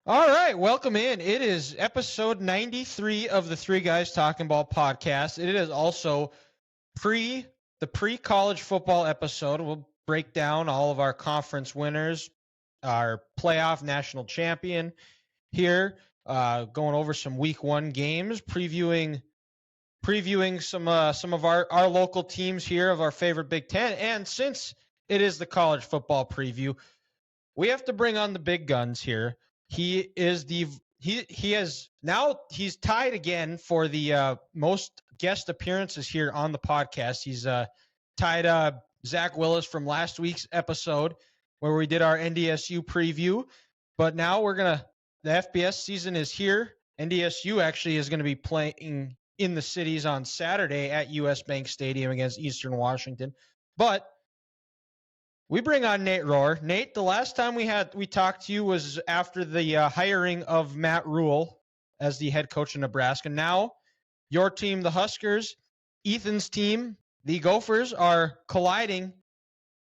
All right, welcome in. It is episode 93 of the Three Guys Talking Ball podcast. It is also the pre-college football episode. We'll break down all of our conference winners, our playoff national champion here, going over some week one games, previewing some of our local teams here of our favorite Big Ten. And since it is the college football preview, we have to bring on the big guns here. He's tied again for the most guest appearances here on the podcast. He's tied Zach Willis from last week's episode where we did our NDSU preview. But now the FBS season is here. NDSU actually is going to be playing in the cities on Saturday at US Bank Stadium against Eastern Washington. But we bring on Nate Rohr. Nate, the last time we talked to you was after the hiring of Matt Rule as the head coach of Nebraska. Now, your team, the Huskers, Ethan's team, the Gophers, are colliding,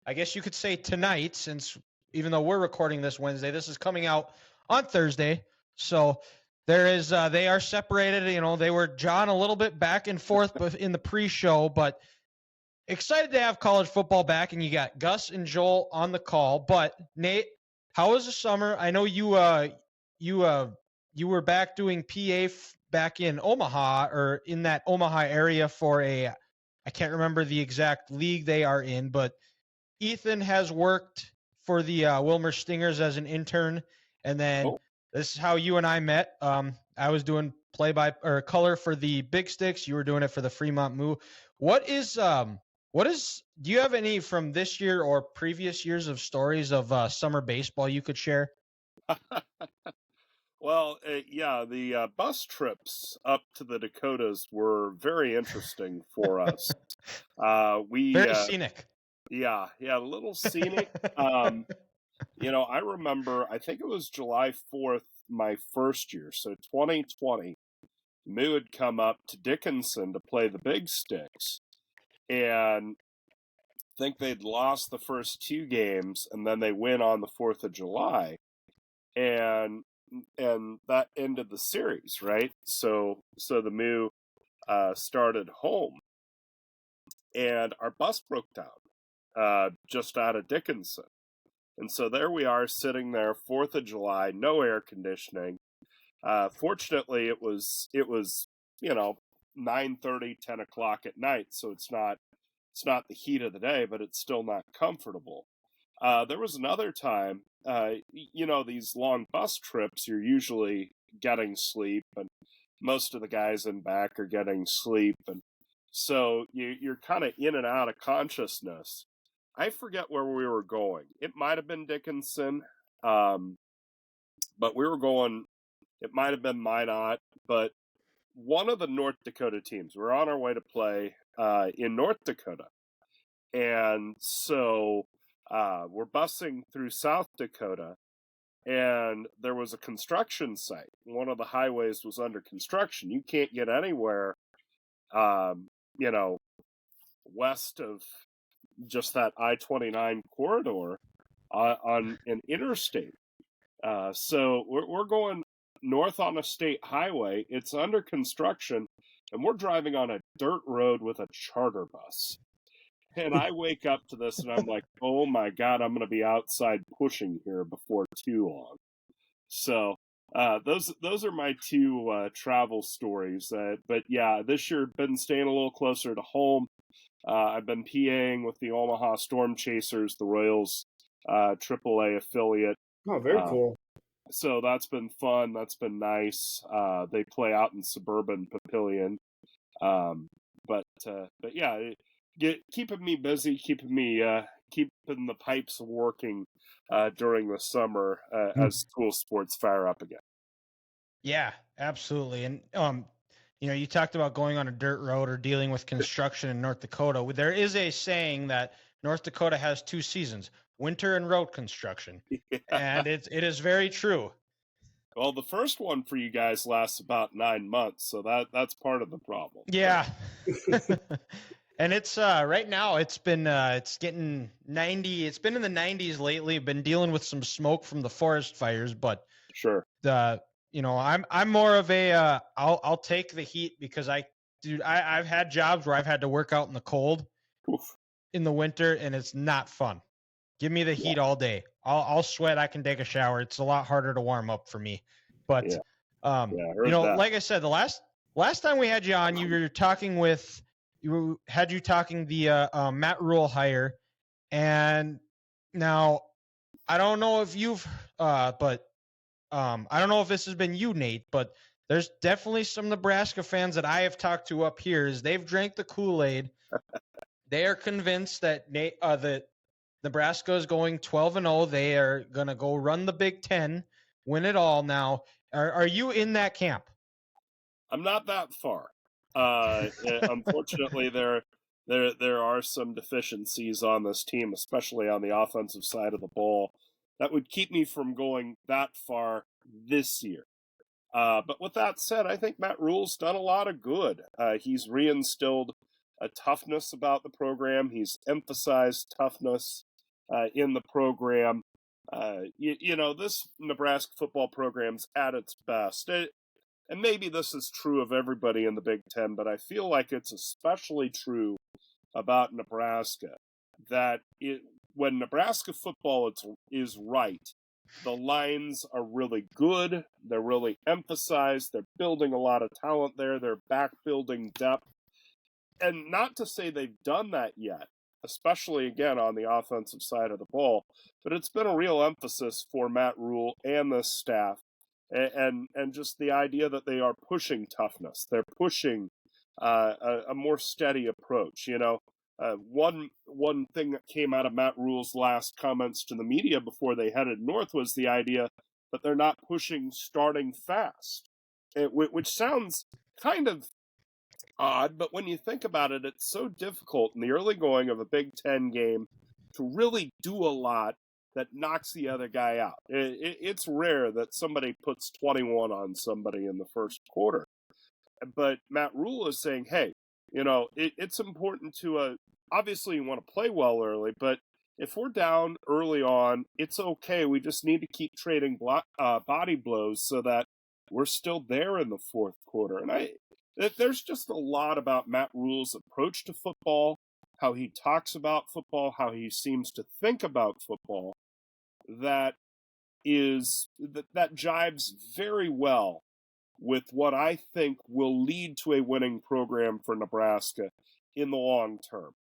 I guess you could say tonight, since even though we're recording this Wednesday, this is coming out on Thursday. So they are separated. They were jawing a little bit back and forth in the pre-show, but excited to have college football back, and you got Gus and Joel on the call. But Nate, how was the summer? I know you were back doing PA back in Omaha, or in that Omaha area for I can't remember the exact league they are in, but Ethan has worked for the Wilmer Stingers as an intern, and then this is how you and I met. I was doing color for the Big Sticks. You were doing it for the Fremont Moo. Do you have any from this year or previous years of stories of summer baseball you could share? Well, the bus trips up to the Dakotas were very interesting for us. Very scenic. Yeah, a little scenic. I remember, I think it was July 4th, my first year, so 2020, Moo had come up to Dickinson to play the Big Sticks, and I think they'd lost the first two games, and then they win on the 4th of July, and that ended the series, right? So the Moo started home, and our bus broke down just out of Dickinson. And so there we are sitting there, 4th of July, no air conditioning. Fortunately, it was 9:30, 10 o'clock at night, so it's not the heat of the day, but it's still not comfortable. There was another time, these long bus trips, you're usually getting sleep, and most of the guys in back are getting sleep, and so you're kind of in and out of consciousness. I forget where we were going. It might have been Dickinson, but we were going, it might have been Minot, but one of the North Dakota teams. We're on our way to play in North Dakota. And so we're busing through South Dakota, and there was a construction site. One of the highways was under construction. You can't get anywhere, west of just that I-29 corridor on an interstate. So we're going north on a state highway. It's under construction, and we're driving on a dirt road with a charter bus. And I wake up to this, and I'm like, oh my God, I'm going to be outside pushing here before too long. So those are my two travel stories. But yeah, this year I've been staying a little closer to home. I've been PAing with the Omaha Storm Chasers, the Royals AAA affiliate. Oh, very cool. So that's been fun. That's been nice. They play out in suburban Papillion. But yeah, keeping me busy, keeping the pipes working during the summer as school sports fire up again. Yeah, absolutely. And you talked about going on a dirt road or dealing with construction in North Dakota. There is a saying that North Dakota has two seasons, winter and road construction. Yeah. And it is very true. Well, the first one for you guys lasts about 9 months, so that's part of the problem. Yeah. And it's right now it's getting 90. It's been in the 90s lately. Been dealing with some smoke from the forest fires, but Sure. I'm more of a I'll take the heat because I've had jobs where I've had to work out in the cold Oof. in the winter and it's not fun. Give me the Yeah. heat all day. I'll sweat. I can take a shower. It's a lot harder to warm up for me. But Yeah. Yeah. I heard that. like I said, the last time we had you on, you were talking with the Matt Rule hire, and now I don't know if you've but I don't know if this has been you, Nate, but there's definitely some Nebraska fans that I have talked to up here is they've drank the Kool-Aid. They are convinced that Nebraska is going 12-0. They are going to go run the Big Ten, win it all. Now, are you in that camp? I'm not that far. Unfortunately, there are some deficiencies on this team, especially on the offensive side of the ball, that would keep me from going that far this year. But with that said, I think Matt Rule's done a lot of good. He's reinstilled a toughness about the program. He's emphasized toughness in the program. This Nebraska football program's at its best. And maybe this is true of everybody in the Big Ten, but I feel like it's especially true about Nebraska that when Nebraska football is right, the lines are really good. They're really emphasized. They're building a lot of talent there. They're back building depth. And not to say they've done that yet, especially again on the offensive side of the ball, but it's been a real emphasis for Matt Rule and this staff, and just the idea that they are pushing toughness. They're pushing a more steady approach. One thing that came out of Matt Rule's last comments to the media before they headed north was the idea that they're not pushing starting fast, which sounds kind of odd, but when you think about it, it's so difficult in the early going of a Big Ten game to really do a lot that knocks the other guy out. It's rare that somebody puts 21 on somebody in the first quarter. But Matt Rule is saying, hey, it's important to, obviously you want to play well early, but if we're down early on, it's okay. We just need to keep trading body blows so that we're still there in the fourth quarter. And there's just a lot about Matt Rule's approach to football, how he talks about football, how he seems to think about football, that jives very well with what I think will lead to a winning program for Nebraska in the long term.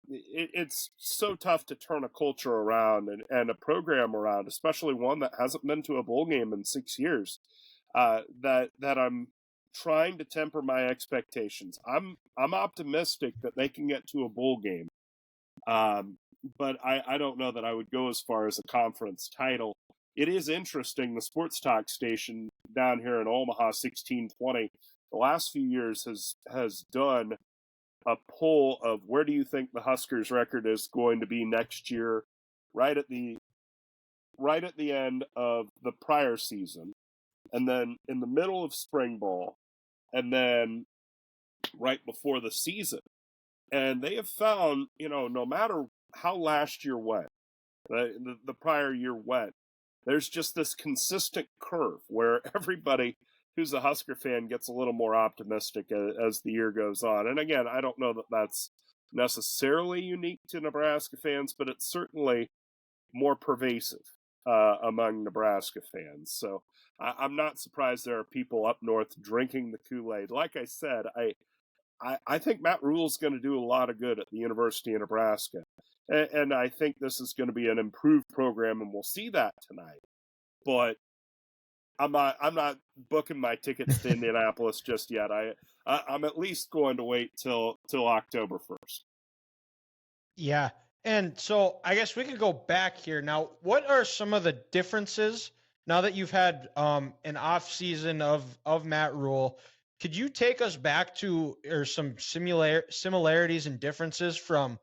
It's so tough to turn a culture around and a program around, especially one that hasn't been to a bowl game in 6 years. That I'm trying to temper my expectations. I'm optimistic that they can get to a bowl game, but I don't know that I would go as far as a conference title. It is interesting. The sports talk station down here in Omaha, 1620, the last few years has done a poll of where do you think the Huskers record is going to be next year, right at the end of the prior season, and then in the middle of spring ball, and then right before the season. And they have found, no matter how last year went, the prior year went, there's just this consistent curve where everybody who's a Husker fan gets a little more optimistic as the year goes on. And again, I don't know that that's necessarily unique to Nebraska fans, but it's certainly more pervasive among Nebraska fans. So I'm not surprised there are people up north drinking the Kool-Aid. Like I said, I think Matt Rule's going to do a lot of good at the University of Nebraska. And I think this is going to be an improved program, and we'll see that tonight. But I'm not booking my tickets to Indianapolis just yet. I'm at least going to wait till October 1st. Yeah. And so I guess we could go back here. Now, what are some of the differences now that you've had an off season of Matt Rule? Could you take us back to some similarities and differences from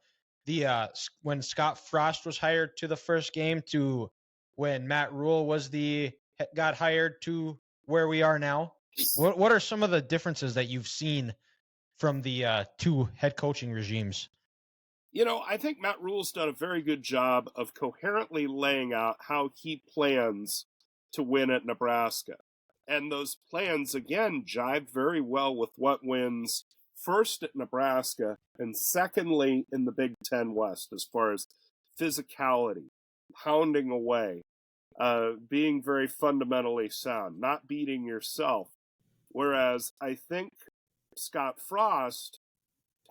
the when Scott Frost was hired to the first game to when Matt Rule got hired to where we are now? What are some of the differences that you've seen from the two head coaching regimes? I think Matt Rule's done a very good job of coherently laying out how he plans to win at Nebraska. And those plans, again, jive very well with what wins first at Nebraska and secondly in the Big Ten West as far as physicality, pounding away, being very fundamentally sound, not beating yourself. Whereas I think Scott Frost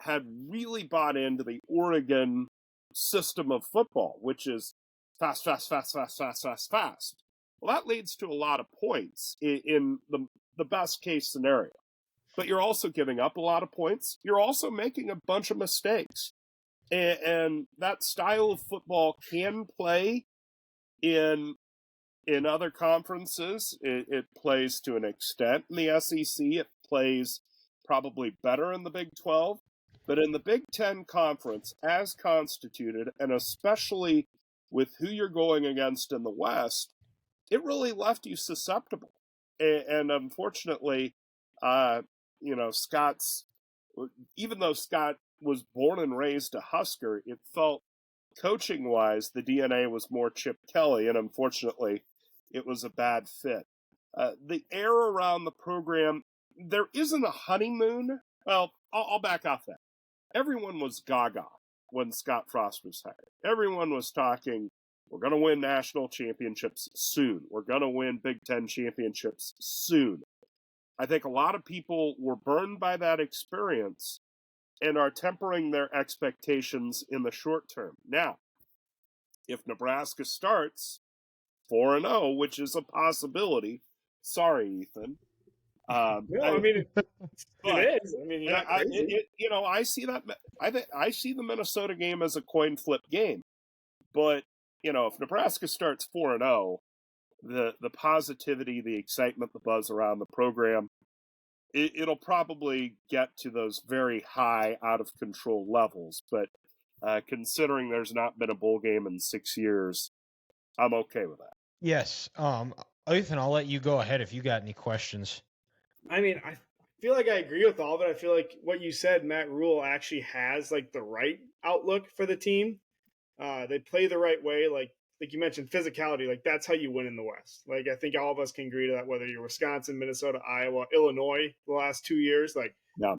had really bought into the Oregon system of football, which is fast, fast, fast, fast, fast, fast, fast. Well, that leads to a lot of points in the best case scenario. But you're also giving up a lot of points. You're also making a bunch of mistakes. And that style of football can play in other conferences. It plays to an extent in the SEC. It plays probably better in the Big 12. But in the Big Ten Conference, as constituted, and especially with who you're going against in the West, it really left you susceptible. And unfortunately, Scott's, even though Scott was born and raised a Husker, it felt coaching-wise, the DNA was more Chip Kelly, and unfortunately, it was a bad fit. The air around the program, there isn't a honeymoon. Well, I'll back off that. Everyone was gaga when Scott Frost was hired. Everyone was talking, we're going to win national championships soon. We're going to win Big Ten championships soon. I think a lot of people were burned by that experience and are tempering their expectations in the short term. Now, if Nebraska starts 4-0, which is a possibility, sorry, Ethan. It is. I mean, you're not crazy. I see that. I see the Minnesota game as a coin flip game. But if Nebraska starts 4-0, the positivity, the excitement, the buzz around the program, it'll probably get to those very high, out of control levels. But considering there's not been a bowl game in 6 years, I'm okay with that. Yes. Ethan, I'll let you go ahead if you got any questions. I mean, I feel like I agree with all of it. I feel like what you said, Matt Rule actually has like the right outlook for the team. They play the right way, like you mentioned, physicality. Like that's how you win in the West. Like I think all of us can agree to that. Whether you're Wisconsin, Minnesota, Iowa, Illinois, the last 2 years,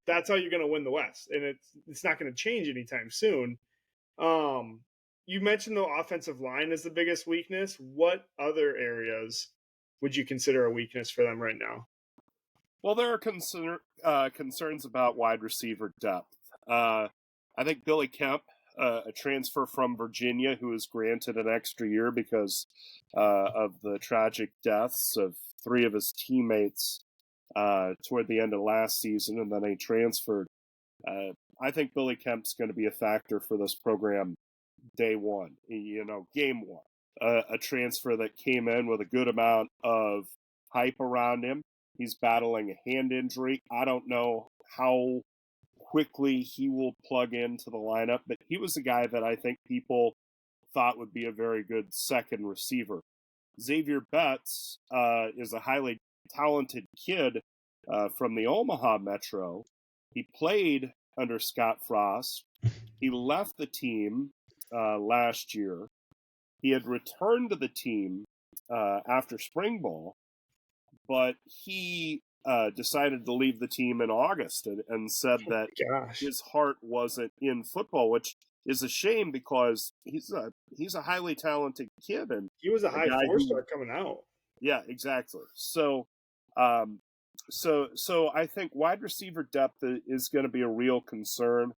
that's how you're going to win the West, and it's not going to change anytime soon. You mentioned the offensive line is the biggest weakness. What other areas would you consider a weakness for them right now? Well, there are concerns about wide receiver depth. I think Billy Kemp, a transfer from Virginia, who was granted an extra year because of the tragic deaths of 3 of his teammates toward the end of last season, and then he transferred. I think Billy Kemp's going to be a factor for this program day one, game one. A transfer that came in with a good amount of hype around him. He's battling a hand injury. I don't know how quickly he will plug into the lineup, but he was a guy that I think people thought would be a very good second receiver. Xavier Betts is a highly talented kid from the Omaha Metro. He played under Scott Frost. He left the team last year. He had returned to the team after spring ball, but he decided to leave the team in August and said that his heart wasn't in football, which is a shame because he's a highly talented kid, and he was a high 4-star coming out. Yeah, exactly. So I think wide receiver depth is going to be a real concern.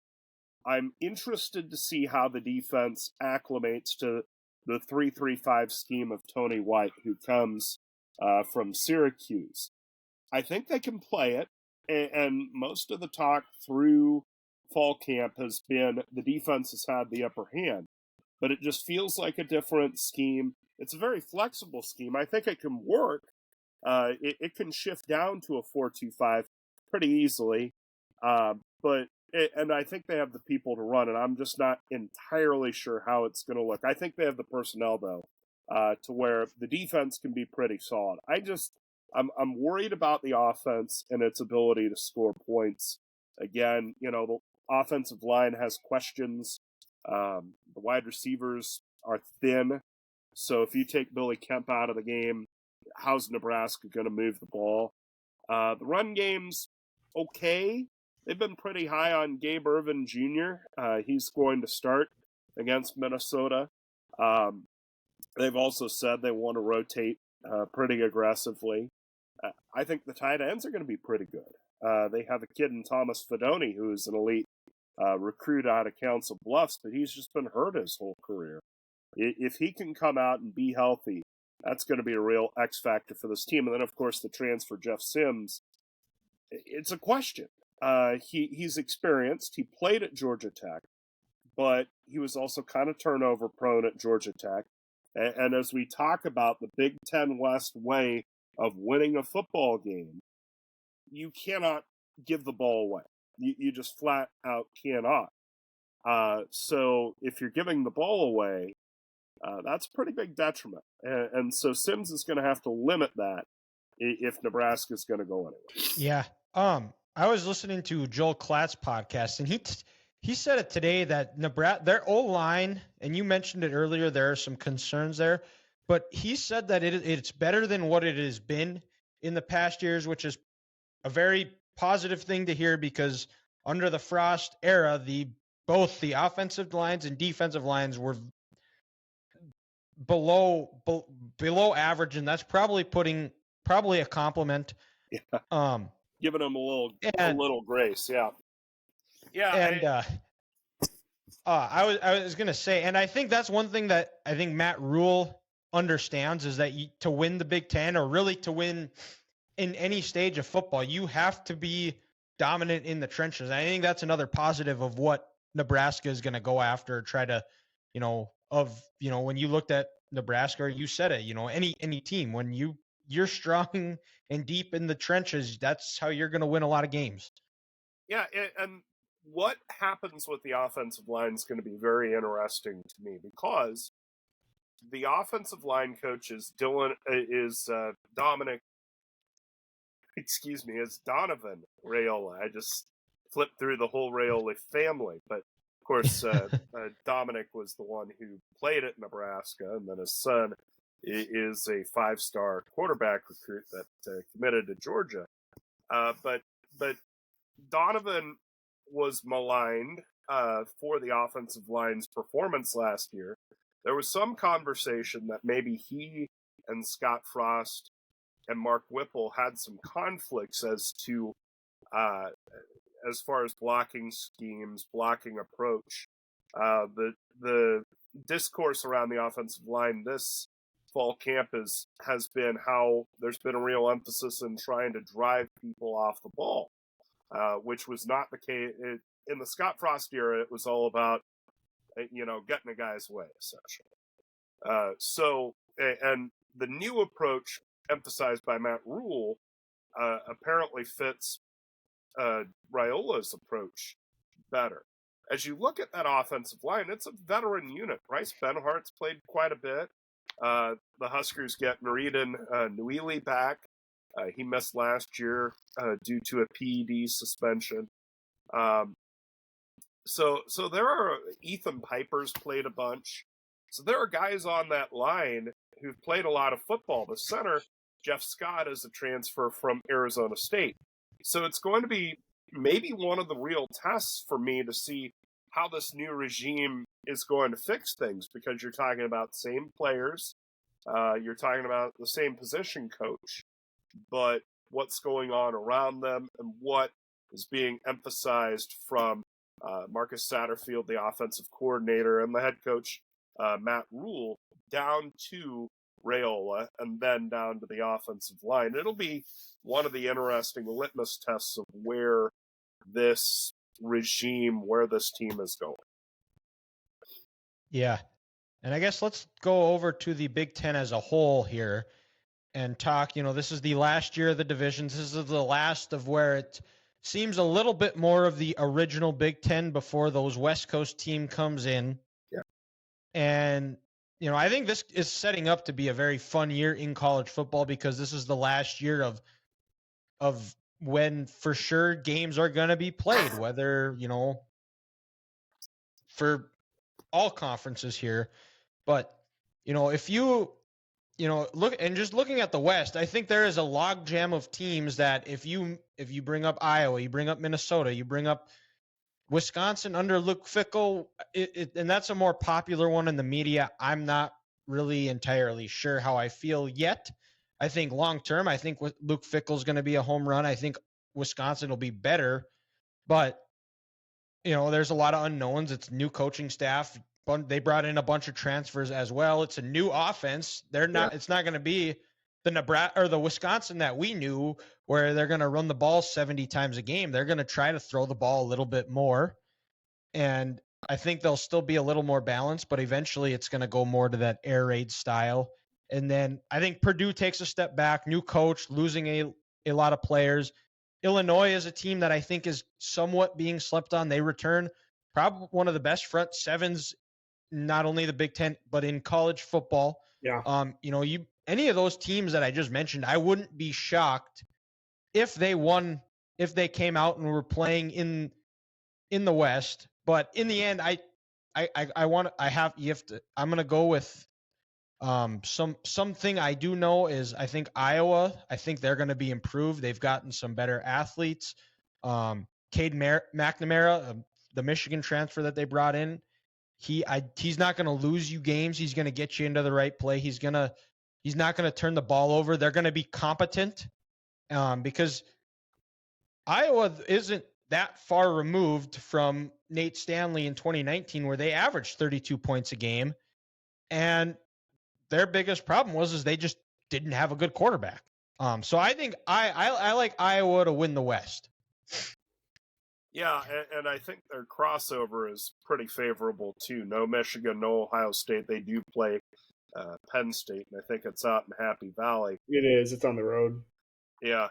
I'm interested to see how the defense acclimates to the 3-3-5 scheme of Tony White, who comes from Syracuse. I think they can play it, and most of the talk through fall camp has been the defense has had the upper hand, but it just feels like a different scheme. It's a very flexible scheme. I think it can work. It can shift down to a 4-2-5 pretty easily, and I think they have the people to run, and I'm just not entirely sure how it's going to look. I think they have the personnel, though, to where the defense can be pretty solid. I'm worried about the offense and its ability to score points. Again, the offensive line has questions. The wide receivers are thin. So if you take Billy Kemp out of the game, how's Nebraska going to move the ball? The run game's okay. They've been pretty high on Gabe Ervin Jr. He's going to start against Minnesota. They've also said they want to rotate pretty aggressively. I think the tight ends are going to be pretty good. They have a kid in Thomas Fedoni who is an elite recruit out of Council Bluffs, but he's just been hurt his whole career. If he can come out and be healthy, that's going to be a real X factor for this team. And then, of course, the transfer Jeff Sims. It's a question. He's experienced. He played at Georgia Tech, but he was also kind of turnover prone at Georgia Tech. And as we talk about the Big Ten West way of winning a football game, you cannot give the ball away. You just flat out cannot. So if you're giving the ball away, that's a pretty big detriment. And so Sims is going to have to limit that if Nebraska's going to go anywhere. Yeah. I was listening to Joel Klatt's podcast, and he said it today that Nebraska, their O-line, and you mentioned it earlier, there are some concerns there, but he said that it's better than what it has been in the past years, which is a very positive thing to hear, because under the Frost era, both the offensive lines and defensive lines were below average, and that's probably a compliment. Yeah. Giving them a little grace, yeah. Yeah, and I was gonna say, and I think that's one thing that I think Matt Rule understands, is that to win the Big Ten, or really to win in any stage of football, you have to be dominant in the trenches. I think that's another positive of what Nebraska is going to go after. Try to, when you looked at Nebraska, you said it, any team, when you're strong and deep in the trenches, that's how you're going to win a lot of games. Yeah, and what happens with the offensive line is going to be very interesting to me, because the offensive line coach is Donovan Raiola. I just flipped through the whole Raiola family, but of course, Dominic was the one who played at Nebraska, and then his son is a 5-star quarterback recruit that committed to Georgia. But Donovan was maligned for the offensive line's performance last year. There was some conversation that maybe he and Scott Frost and Mark Whipple had some conflicts as to as far as blocking schemes, blocking approach. The discourse around the offensive line this fall camp has been how there's been a real emphasis in trying to drive people off the ball, which was not the case in the Scott Frost era. It was all about getting a guy's way, essentially. And the new approach emphasized by Matt Rule apparently fits Raiola's approach better. As you look at that offensive line, it's a veteran unit. Bryce Benhart's played quite a bit. The Huskers get Naridan Nuili back. He missed last year due to a PED suspension. So there are Ethan Piper's played a bunch. So there are guys on that line who've played a lot of football. The center, Jeff Scott, is a transfer from Arizona State. So it's going to be maybe one of the real tests for me to see how this new regime is going to fix things, because you're talking about the same players, you're talking about the same position coach, but what's going on around them and what is being emphasized from Marcus Satterfield, the offensive coordinator, and the head coach, Matt Rule, down to Raiola, and then down to the offensive line. It'll be one of the interesting litmus tests of where this team is going. Yeah. And I guess let's go over to the Big Ten as a whole here and talk, this is the last year of the divisions. This is the last of where it seems a little bit more of the original Big Ten before those West Coast team comes in. Yeah. And, I think this is setting up to be a very fun year in college football, because this is the last year of when for sure games are going to be played, whether, for all conferences here. But, if you just looking at the West, I think there is a logjam of teams that if you bring up Iowa, you bring up Minnesota, you bring up Wisconsin under Luke Fickell, and that's a more popular one in the media. I'm not really entirely sure how I feel yet. I think long term, I think Luke Fickell is going to be a home run. I think Wisconsin will be better, but there's a lot of unknowns. It's new coaching staff. They brought in a bunch of transfers as well. It's a new offense. It's not going to be the Nebraska or the Wisconsin that we knew, where they're going to run the ball 70 times a game. They're going to try to throw the ball a little bit more, and I think they'll still be a little more balanced, but eventually it's going to go more to that air raid style. And then I think Purdue takes a step back, new coach, losing a lot of players. Illinois is a team that I think is somewhat being slept on. They return probably one of the best front sevens, not only the Big Ten, but in college football. Yeah. Any of those teams that I just mentioned, I wouldn't be shocked if they came out and were playing in the West. But in the end, I'm going to go with something I do know is I think Iowa, I think they're going to be improved. They've gotten some better athletes. Cade McNamara, the Michigan transfer that they brought in, he's not going to lose you games. He's going to get you into the right play. He's not going to turn the ball over. They're going to be competent because Iowa isn't that far removed from Nate Stanley in 2019, where they averaged 32 points a game. And their biggest problem was they just didn't have a good quarterback. So I think I like Iowa to win the West. Yeah, and I think their crossover is pretty favorable too. No Michigan, no Ohio State. They do play Penn State, and I think it's out in Happy Valley. It is. It's on the road. Yeah.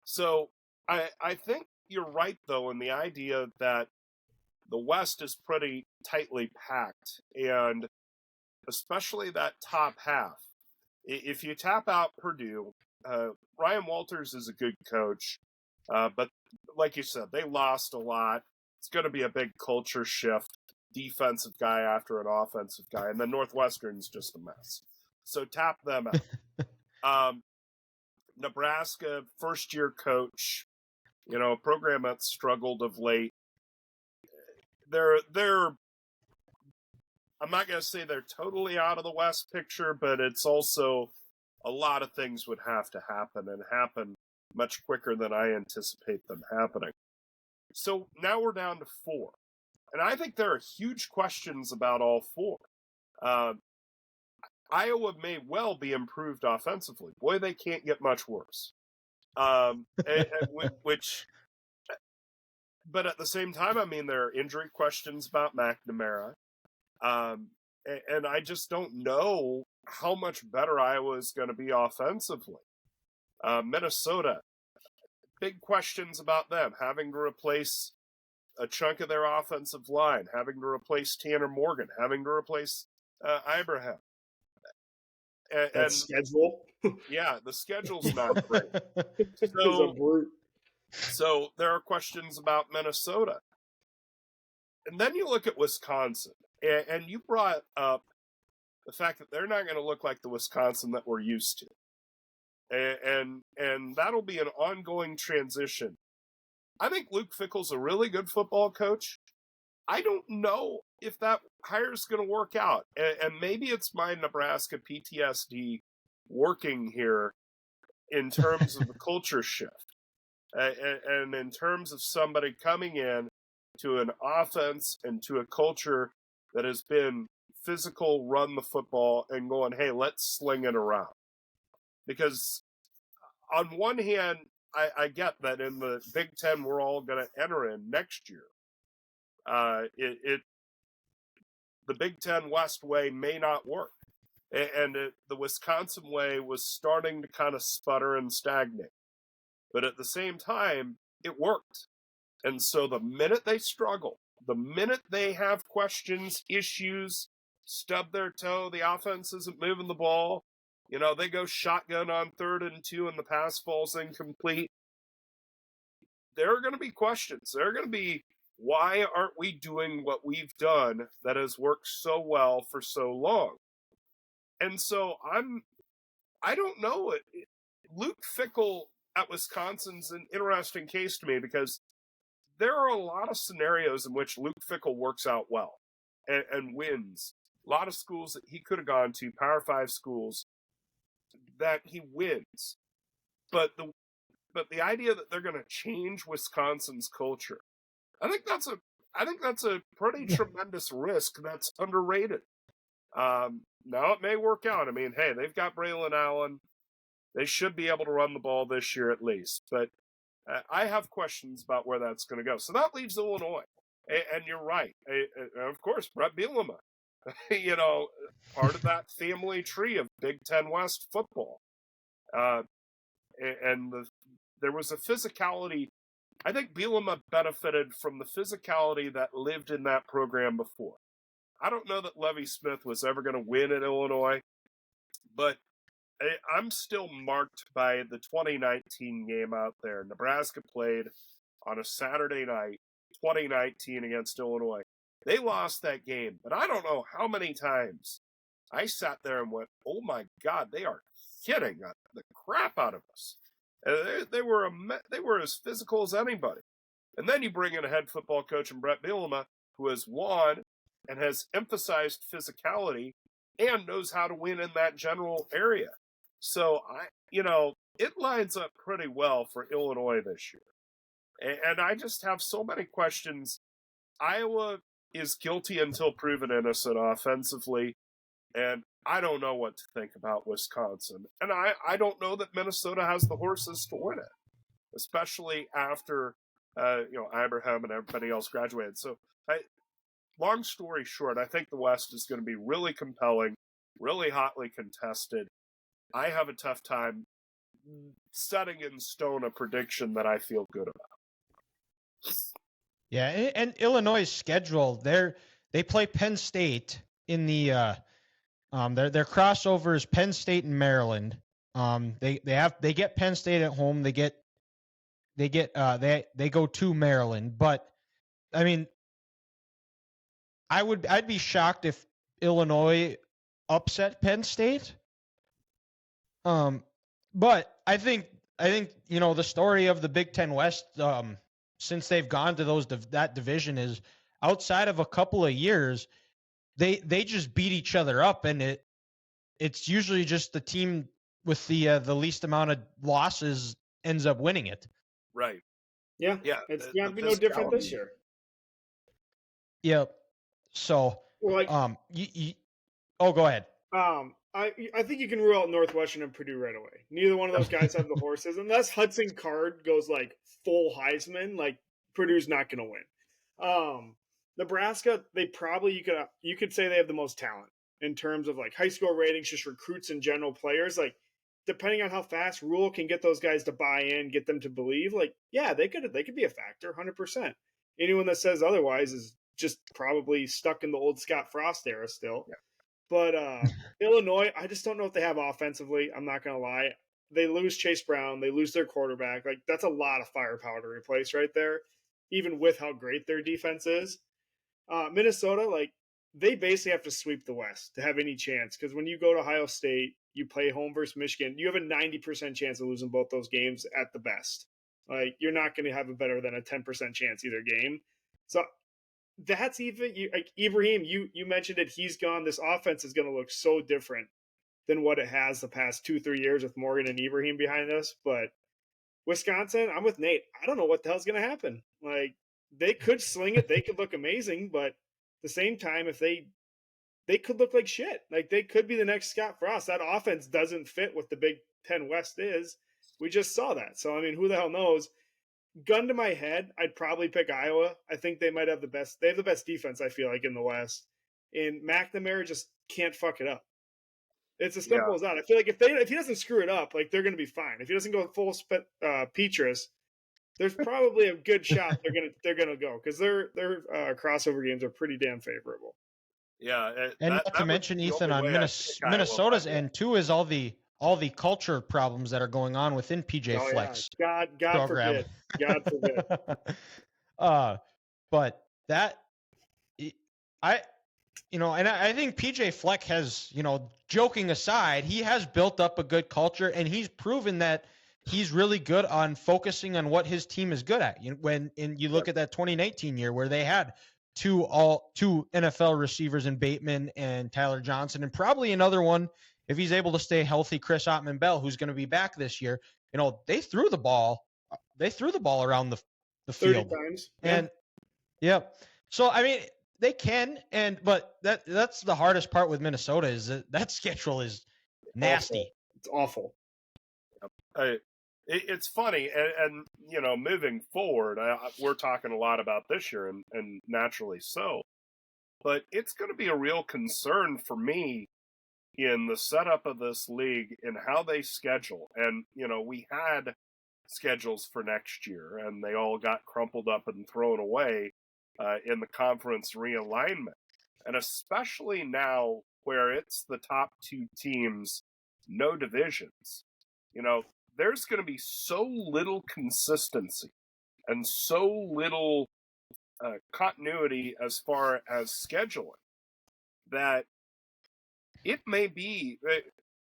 So I think you're right, though, in the idea that the West is pretty tightly packed, and especially that top half. If you tap out Purdue, Ryan Walters is a good coach, but like you said, they lost a lot. It's going to be a big culture shift. Defensive guy after an offensive guy, and then Northwestern's just a mess. So tap them out. Nebraska, first-year coach, a program that's struggled of late. They're I'm not going to say they're totally out of the West picture, but it's also a lot of things would have to happen and happen much quicker than I anticipate them happening. So now we're down to 4. And I think there are huge questions about all 4. Iowa may well be improved offensively. Boy, they can't get much worse. But at the same time, I mean, there are injury questions about McNamara. And I just don't know how much better Iowa is going to be offensively. Minnesota, big questions about them, having to replace a chunk of their offensive line, having to replace Tanner Morgan, having to replace Ibrahim. And schedule? Yeah, the schedule's not great. It's a brute. So there are questions about Minnesota. And then you look at Wisconsin, and you brought up the fact that they're not going to look like the Wisconsin that we're used to. And that'll be an ongoing transition. I think Luke Fickell's a really good football coach. I don't know if that hire's going to work out. And maybe it's my Nebraska PTSD working here in terms of the culture shift. And in terms of somebody coming in to an offense and to a culture that has been physical, run the football, and going, hey, let's sling it around. Because on one hand, I get that in the Big Ten we're all going to enter in next year. The Big Ten West way may not work. And the Wisconsin way was starting to kind of sputter and stagnate. But at the same time, it worked. And so the minute they struggle, the minute they have questions, issues, stub their toe, the offense isn't moving the ball, they go shotgun on 3rd and 2 and the pass falls incomplete. There are going to be questions. There are going to be, why aren't we doing what we've done that has worked so well for so long? And so I'm I don't know. Luke Fickell at Wisconsin's an interesting case to me because there are a lot of scenarios in which Luke Fickell works out well and wins. A lot of schools that he could have gone to, Power 5 schools, that he wins. But the idea that they're going to change Wisconsin's culture, I think that's a pretty tremendous risk that's underrated. Now it may work out. I mean, hey, they've got Braylon Allen. They should be able to run the ball this year at least. But I have questions about where that's going to go. So that leaves Illinois. And you're right. Of course, Brett Bielema, part of that family tree of Big Ten West football. There was a physicality. I think Bielema benefited from the physicality that lived in that program before. I don't know that Lovie Smith was ever going to win at Illinois, but I'm still marked by the 2019 game out there. Nebraska played on a Saturday night, 2019 against Illinois. They lost that game, but I don't know how many times I sat there and went, oh my God, they are hitting the crap out of us. They were as physical as anybody. And then you bring in a head football coach in Brett Bielema, who has won and has emphasized physicality and knows how to win in that general area. So it lines up pretty well for Illinois this year. And I just have so many questions. Iowa is guilty until proven innocent offensively. And I don't know what to think about Wisconsin. And I don't know that Minnesota has the horses to win it, especially after, Abraham and everybody else graduated. So long story short, I think the West is going to be really compelling, really hotly contested. I have a tough time setting in stone a prediction that I feel good about. Yeah, and Illinois' schedule, they play Penn State in the their crossover is Penn State and Maryland. They get Penn State at home. They go to Maryland, but I mean, I'd be shocked if Illinois upset Penn State. But I think the story of the Big Ten West since they've gone to that division is outside of a couple of years, they just beat each other up, and it's usually just the team with the least amount of losses ends up winning it. Right. Yeah. It's going to be no different this year. Yep. So, go ahead. I think you can rule out Northwestern and Purdue right away. Neither one of those guys have the horses. Unless Hudson Card goes like full Heisman, like Purdue's not going to win. Nebraska, they probably you could say they have the most talent in terms of like high school ratings, just recruits and general players. Like depending on how fast Rule can get those guys to buy in, get them to believe. Like they could be a factor, 100%. Anyone that says otherwise is just probably stuck in the old Scott Frost era still. Yeah. But Illinois, I just don't know what they have offensively. I'm not going to lie. They lose Chase Brown. They lose their quarterback. Like, that's a lot of firepower to replace right there, even with how great their defense is. Minnesota, like, they basically have to sweep the West to have any chance. Because when you go to Ohio State, you play home versus Michigan, you have a 90% chance of losing both those games at the best. Like, you're not going to have a better than a 10% chance either game. So that's even like Ibrahim, you mentioned it. He's gone. This offense is going to look so different than what it has the past 2-3 years with Morgan and Ibrahim behind us. But Wisconsin, I'm with Nate. I don't know what the hell's going to happen. Like they could sling it, they could look amazing, but at the same time, if they could look like shit. Like they could be the next Scott Frost. That offense doesn't fit what the Big Ten West is. We just saw that. So I mean, who the hell knows? Gun to my head, I'd probably pick Iowa. I think they might have the best. They have the best defense, I feel like, in the West. And McNamara just can't fuck it up. It's as simple as that. I feel like if he doesn't screw it up, like they're going to be fine. If he doesn't go full Petrus, there's probably a good shot they're gonna go because their crossover games are pretty damn favorable. Yeah, and not to mention, Ethan, on Minnesota's end too is all the culture problems that are going on within PJ Fleck's God program. God forbid. But that And I think PJ Fleck has, joking aside, he has built up a good culture, and he's proven that he's really good on focusing on what his team is good at. When you look at that 2019 year where they had two NFL receivers in Bateman and Tyler Johnson, and probably another one if he's able to stay healthy, Chris Ottman-Bell, who's going to be back this year. They threw the ball around the 30 field. times. And yep. So I mean, they can, but that's the hardest part with Minnesota is that schedule is nasty. Awful. It's awful. It's funny, and moving forward, we're talking a lot about this year, and naturally so. But it's going to be a real concern for me in the setup of this league and how they schedule. And we had schedules for next year, and they all got crumpled up and thrown away in the conference realignment. And especially now where it's the top two teams, no divisions, there's going to be so little consistency and so little continuity as far as scheduling that it may be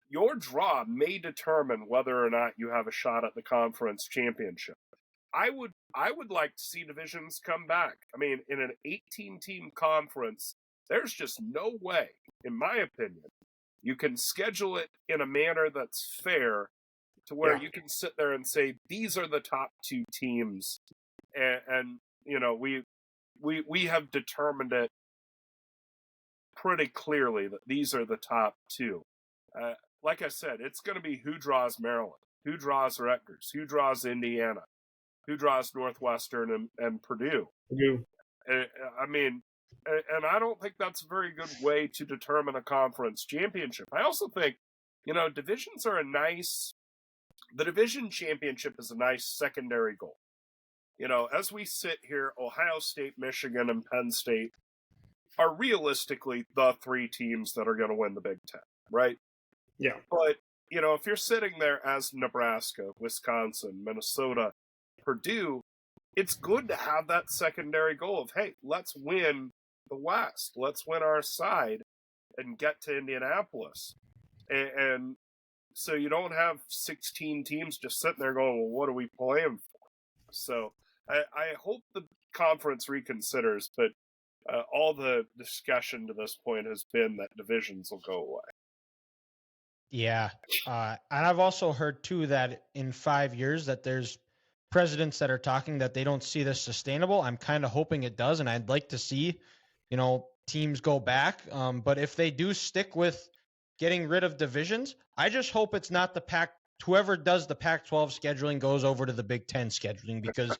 your draw may determine whether or not you have a shot at the conference championship. I would like to see divisions come back. I mean, in an 18-team conference, there's just no way, in my opinion, you can schedule it in a manner that's fair to where you can sit there and say, these are the top two teams. And we have determined it pretty clearly that these are the top two. Like I said, it's going to be who draws Maryland, who draws Rutgers, who draws Indiana, who draws Northwestern and Purdue. I mean, and I don't think that's a very good way to determine a conference championship. I also think, divisions are the division championship is a nice secondary goal. As we sit here, Ohio State, Michigan, and Penn State are realistically the three teams that are going to win the Big Ten, right? Yeah. But, if you're sitting there as Nebraska, Wisconsin, Minnesota, Purdue, it's good to have that secondary goal of, hey, let's win the West. Let's win our side and get to Indianapolis. And so you don't have 16 teams just sitting there going, well, what are we playing for? So I hope the conference reconsiders, but all the discussion to this point has been that divisions will go away. Yeah. And I've also heard, too, that in 5 years that there's presidents that are talking that they don't see this sustainable. I'm kind of hoping it does, and I'd like to see, teams go back. But if they do stick with getting rid of divisions, I just hope it's not whoever does the Pac-12 scheduling goes over to the Big Ten scheduling, because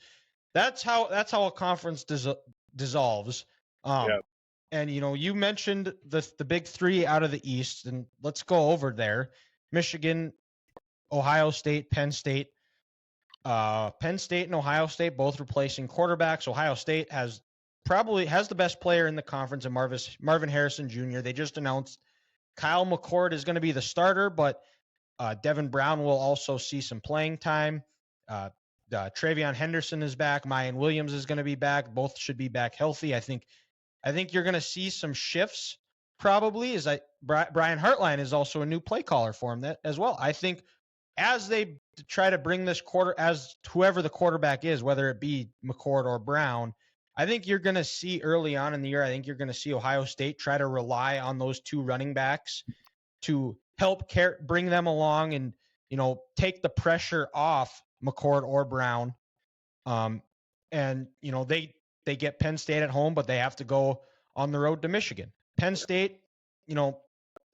that's how a conference dissolves. And, you mentioned the big three out of the East, and let's go over there. Michigan, Ohio State, Penn State. Penn State and Ohio State both replacing quarterbacks. Ohio State probably has the best player in the conference in Marvin Harrison Jr. They just announced Kyle McCord is going to be the starter, but Devin Brown will also see some playing time. Travion Henderson is back. Mayan Williams is going to be back. Both should be back healthy. I think you're going to see some shifts probably. Brian Hartline is also a new play caller for him as well. I think as they try to bring this as whoever the quarterback is, whether it be McCord or Brown, I think you're going to see early on in the year, I think you're going to see Ohio State try to rely on those two running backs to help bring them along and, take the pressure off McCord or Brown. And, they get Penn State at home, but they have to go on the road to Michigan. Penn State,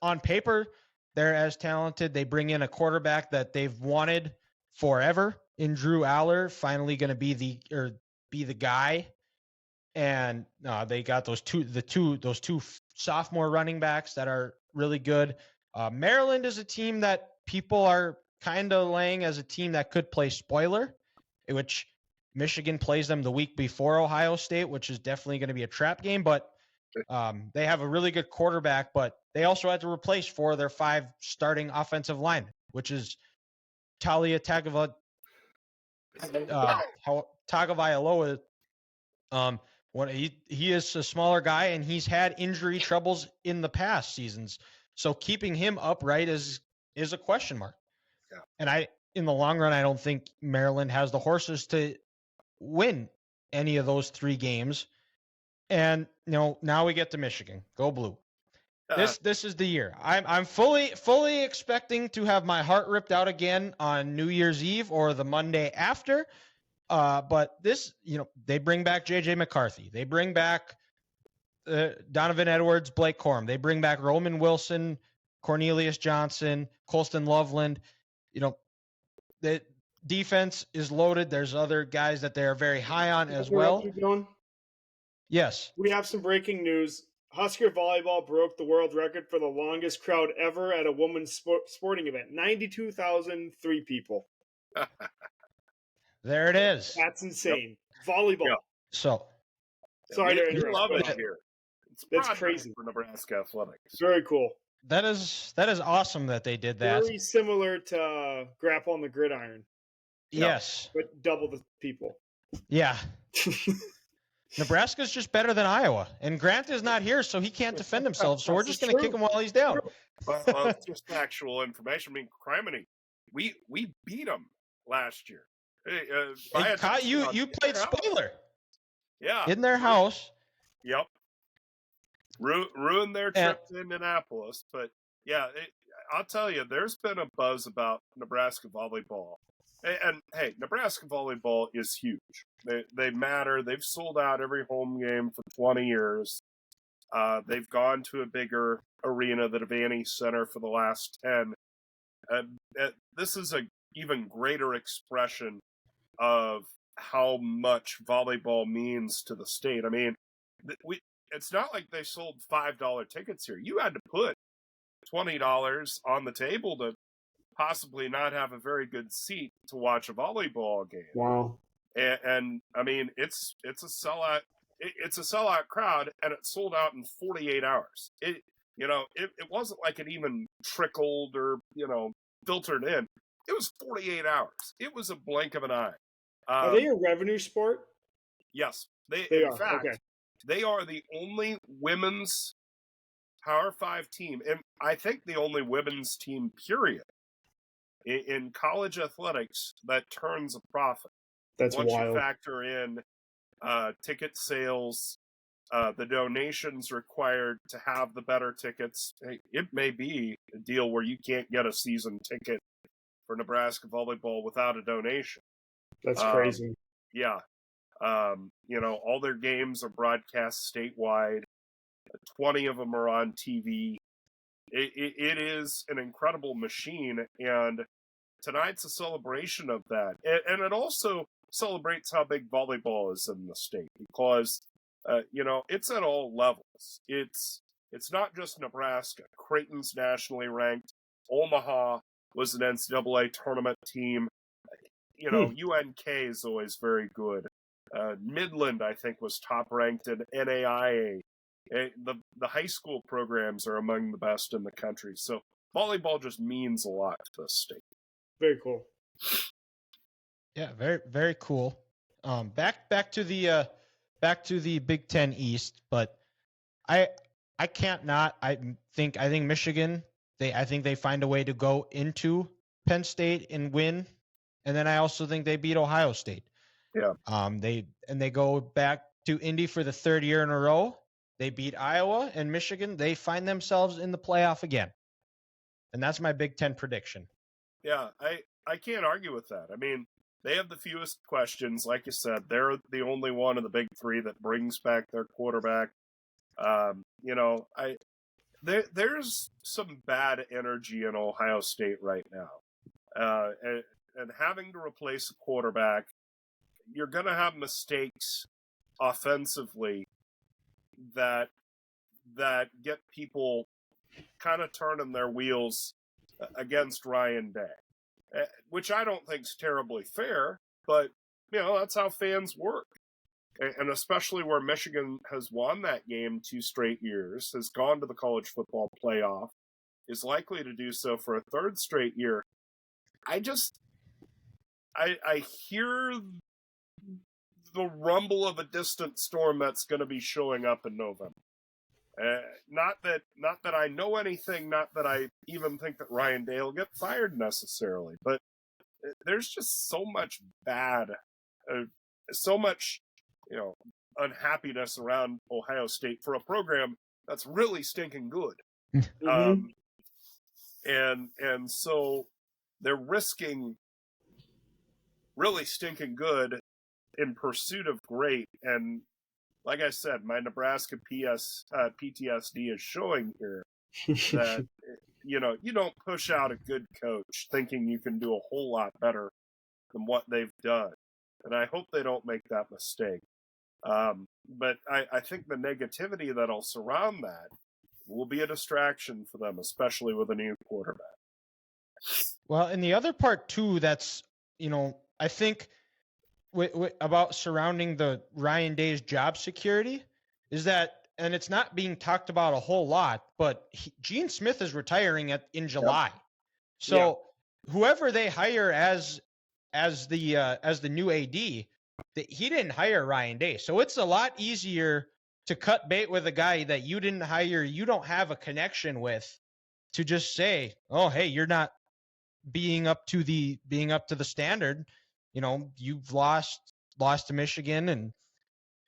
on paper, they're as talented. They bring in a quarterback that they've wanted forever in Drew Aller, finally going to be the guy. And they got those two sophomore running backs that are really good. Maryland is a team that people are kind of laying as a team that could play spoiler, which Michigan plays them the week before Ohio State, which is definitely going to be a trap game. But they have a really good quarterback, but they also had to replace 4 of their 5 starting offensive linemen, which is Talia Tagovailoa, He is a smaller guy, and he's had injury troubles in the past seasons. So keeping him upright is a question mark. Yeah. And in the long run, I don't think Maryland has the horses to win any of those 3 games. And now we get to Michigan. Go Blue. This is the year. I'm fully expecting to have my heart ripped out again on New Year's Eve or the Monday after. But this, they bring back J.J. McCarthy. They bring back Donovan Edwards, Blake Corum. They bring back Roman Wilson, Cornelius Johnson, Colston Loveland. The defense is loaded. There's other guys that they are very high on as well. Yes. We have some breaking news. Husker volleyball broke the world record for the longest crowd ever at a women's sporting event. 92,003 people. There it is. That's insane. Yep. Volleyball. Yep. So, sorry to interrupt. We love it here. That's crazy for Nebraska athletics. Very cool. That is awesome that they did that. Very similar to grapple on the gridiron. Yes. But double the people. Yeah. Nebraska's just better than Iowa, and Grant is not here, so he can't defend himself. So we're just going to kick him while he's down. Well, it's just actual information. I mean, criminy, we beat them last year. You played spoiler. Yeah, in their house. Yep. Ruined their trip to Indianapolis, but yeah, I'll tell you, there's been a buzz about Nebraska volleyball. And hey, Nebraska volleyball is huge. They matter. They've sold out every home game for 20 years. They've gone to a bigger arena, the Devaney Center, for the last 10. This is an even greater expression of how much volleyball means to the state. I mean, it's not like they sold $5 tickets here. You had to put $20 on the table to possibly not have a very good seat to watch a volleyball game. Wow. And I mean, it's a sellout. It's a sellout crowd, and it sold out in 48 hours. It wasn't like it even trickled or filtered in. It was 48 hours. It was a blink of an eye. Are they a revenue sport? Yes, they are. In fact, okay. They are the only women's Power 5 team, and I think the only women's team, period, in college athletics that turns a profit. That's once wild. You factor in ticket sales, the donations required to have the better tickets. It may be a deal where you can't get a season ticket for Nebraska volleyball without a donation. That's crazy. Yeah. All their games are broadcast statewide. 20 of them are on TV. It is an incredible machine, and tonight's a celebration of that. And it also celebrates how big volleyball is in the state, because, it's at all levels. It's not just Nebraska. Creighton's nationally ranked. Omaha was an NCAA tournament team. UNK is always very good. Midland, I think, was top ranked in NAIA. The high school programs are among the best in the country. So volleyball just means a lot to the state. Very cool. Yeah, very, very cool. Back to the Big Ten East, but I can't not. I think Michigan. I think they find a way to go into Penn State and win, and then I also think they beat Ohio State. Yeah. They go back to Indy for the 3rd year in a row. They beat Iowa and Michigan. They find themselves in the playoff again, and that's my Big Ten prediction. Yeah, I can't argue with that. I mean, they have the fewest questions. Like you said, they're the only one of the big three that brings back their quarterback. There's some bad energy in Ohio State right now. And having to replace a quarterback, you're going to have mistakes offensively that get people kind of turning their wheels against Ryan Day, which I don't think is terribly fair, but that's how fans work. And especially where Michigan has won that game 2 straight years, has gone to the college football playoff, is likely to do so for a 3rd straight year. I hear the rumble of a distant storm that's going to be showing up in November. Not that I know anything, not that I even think that Ryan Day will get fired necessarily, but there's just so much so much, unhappiness around Ohio State for a program that's really stinking good. Mm-hmm. And so they're risking really stinking good in pursuit of great. And like I said, my Nebraska PTSD is showing here that, you don't push out a good coach thinking you can do a whole lot better than what they've done. And I hope they don't make that mistake. But I think the negativity that'll surround that will be a distraction for them, especially with a new quarterback. Well, and the other part too, that's, I think about surrounding the Ryan Day's job security is that, and it's not being talked about a whole lot, but Gene Smith is retiring in July. Yep. So whoever they hire as the new AD, he didn't hire Ryan Day. So it's a lot easier to cut bait with a guy that you didn't hire, you don't have a connection with, to just say, oh, hey, you're not being up to the standard. You've lost to Michigan and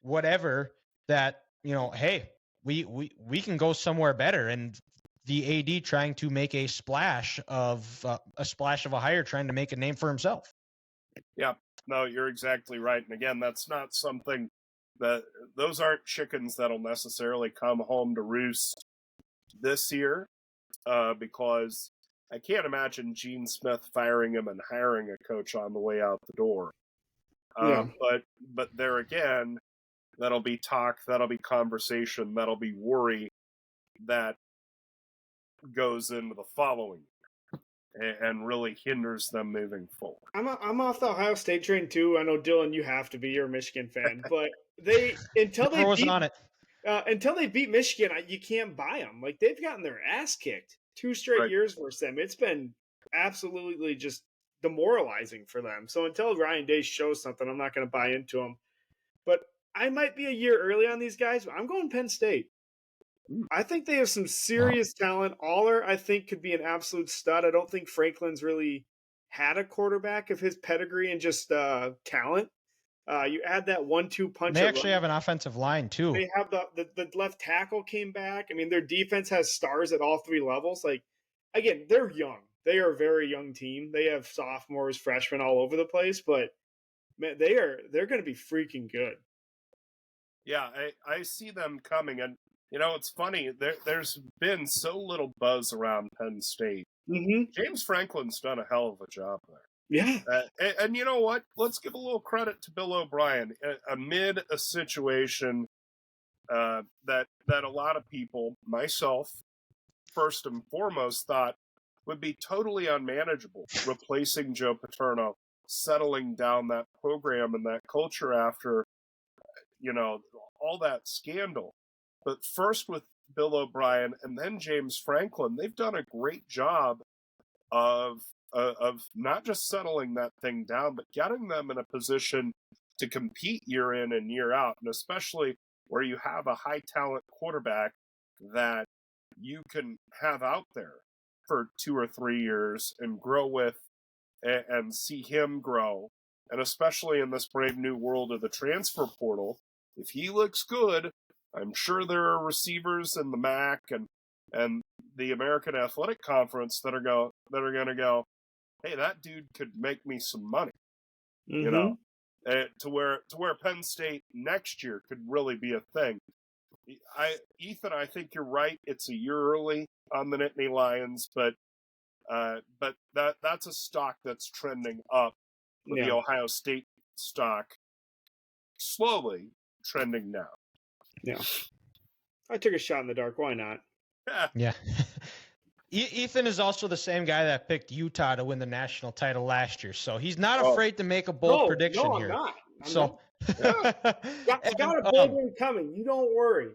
whatever, that, hey, we can go somewhere better. And the AD trying to make a splash of a hire, trying to make a name for himself. Yeah, no, you're exactly right. And again, that's not something those aren't chickens that'll necessarily come home to roost this year, because I can't imagine Gene Smith firing him and hiring a coach on the way out the door. But there again, that'll be talk, that'll be conversation, that'll be worry that goes into the following year and really hinders them moving forward. I'm off the Ohio State train too. I know, Dylan, you have to be. You're a Michigan fan, but until they beat Michigan, you can't buy them. Like, they've gotten their ass kicked 2 straight years versus them. It's been absolutely just demoralizing for them. So until Ryan Day shows something, I'm not going to buy into him. But I might be a year early on these guys, but I'm going Penn State. I think they have some serious talent. Aller, I think, could be an absolute stud. I don't think Franklin's really had a quarterback of his pedigree and just talent. You add that 1-2 punch. They actually have an offensive line too. They have the left tackle came back. I mean, their defense has stars at all 3 levels. Like, again, they're young. They are a very young team. They have sophomores, freshmen all over the place, but man, they're going to be freaking good. Yeah, I see them coming, and it's funny. There's been so little buzz around Penn State. Mm-hmm. James Franklin's done a hell of a job there. Yeah. And you know what? Let's give a little credit to Bill O'Brien amid a situation that a lot of people, myself first and foremost, thought would be totally unmanageable, replacing Joe Paterno, settling down that program and that culture after, all that scandal. But first with Bill O'Brien and then James Franklin, they've done a great job of not just settling that thing down, but getting them in a position to compete year in and year out, and especially where you have a high talent quarterback that you can have out there for 2 or 3 years and grow with and see him grow. And especially in this brave new world of the transfer portal, if he looks good, I'm sure there are receivers in the MAC and the American Athletic Conference that are going to go, hey, that dude could make me some money, to where Penn State next year could really be a thing. Ethan, I think you're right. It's a year early on the Nittany Lions, but that's a stock that's trending up. The Ohio State stock slowly trending down. Yeah. I took a shot in the dark. Why not? Yeah. Ethan is also the same guy that picked Utah to win the national title last year, so he's not afraid to make a bold prediction here. I'm not. So I got a bold one coming. You don't worry.